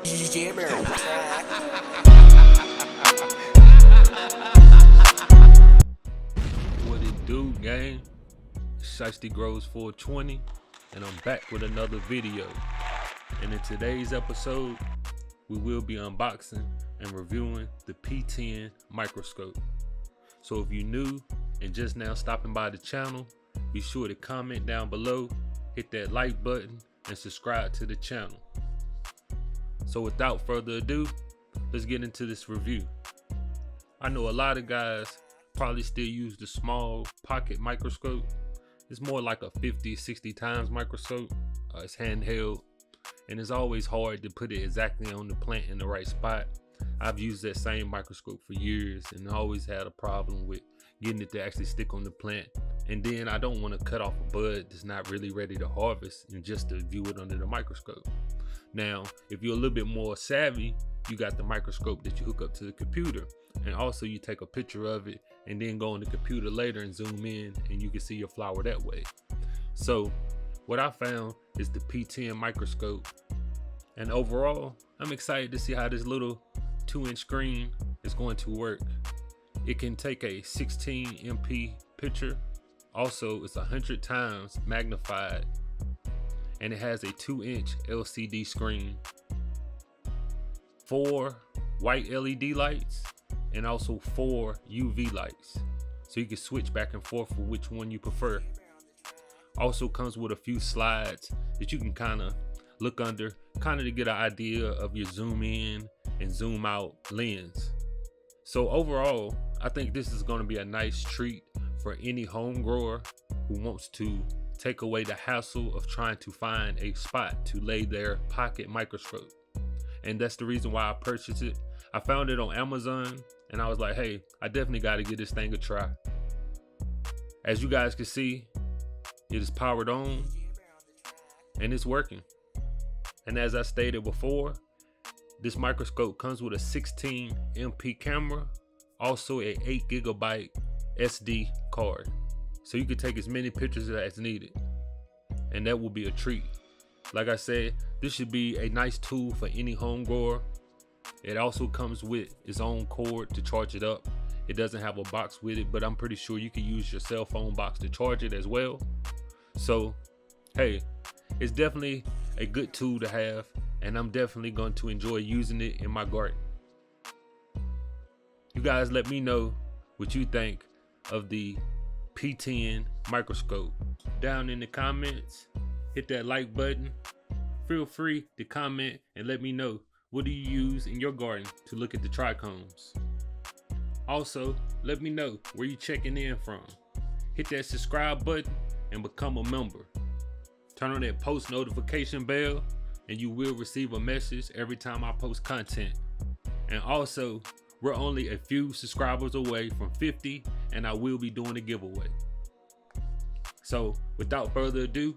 What it do, gang? Shiesty Grows 420, and I'm back with another video. And in today's episode, we will be unboxing and reviewing the P10 microscope. So if you're new and just now stopping by the channel, be sure to comment down below, hit that like button, and subscribe to the channel. So without further ado, let's get into this review. I know a lot of guys probably still use the small pocket microscope. It's more like a 50-60 times microscope. It's handheld, and it's always hard to put it exactly on the plant in the right spot. I've used that same microscope for years and always had a problem with getting it to actually stick on the plant. And then I don't want to cut off a bud that's not really ready to harvest and just to view it under the microscope. Now, if you're a little bit more savvy, you got the microscope that you hook up to the computer, and also you take a picture of it and then go on the computer later and zoom in and you can see your flower that way. So what I found is the P10 microscope, and overall I'm excited to see how this little 2-inch screen is going to work. It can take a 16 MP picture. Also, it's 100 times magnified, and it has a 2-inch LCD screen, 4 white LED lights, and also 4 UV lights, so you can switch back and forth for which one you prefer. Also comes with a few slides that you can kind of look under, kind of to get an idea of your zoom in and zoom out lens. So overall, I think this is going to be a nice treat for any home grower who wants to take away the hassle of trying to find a spot to lay their pocket microscope. And that's the reason why I purchased it. I found it on Amazon and I was like, hey, I definitely got to give this thing a try. As you guys can see, it is powered on and it's working. And as I stated before, this microscope comes with a 16 MP camera, also a 8 GB SD card. So you can take as many pictures as needed, and that will be a treat. Like I said, this should be a nice tool for any home grower. It also comes with its own cord to charge it up. It doesn't have a box with it, but I'm pretty sure you can use your cell phone box to charge it as well. So hey, it's definitely a good tool to have, and I'm definitely going to enjoy using it in my garden. You guys let me know what you think of the P10 microscope down in the comments. Hit that like button. Feel free to comment and let me know, what do you use in your garden to look at the trichomes? Also, let me know where you checking in from. Hit that subscribe button and become a member. Turn on that post notification bell and you will receive a message every time I post content. And also, we're only a few subscribers away from 50, and I will be doing a giveaway. So without further ado,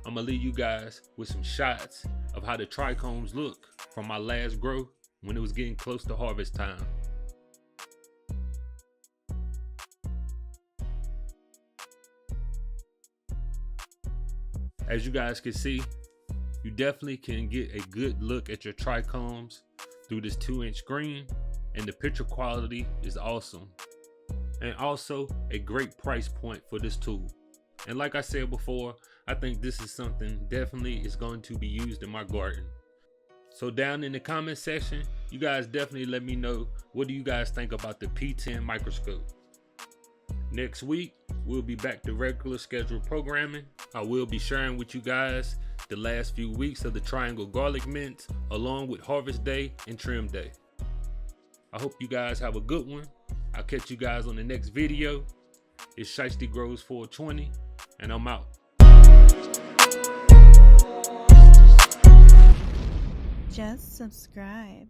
I'm gonna leave you guys with some shots of how the trichomes look from my last grow when it was getting close to harvest time. As you guys can see, you definitely can get a good look at your trichomes through this 2-inch screen, and the picture quality is awesome. And also a great price point for this tool. And like I said before, I think this is something definitely is going to be used in my garden. So down in the comment section, you guys definitely let me know, what do you guys think about the P10 microscope? Next week, we'll be back to regular scheduled programming. I will be sharing with you guys the last few weeks of the triangle garlic mint, along with harvest day and trim day. I hope you guys have a good one. I'll catch you guys on the next video. It's Shiesty Grows 420, and I'm out. Just subscribe.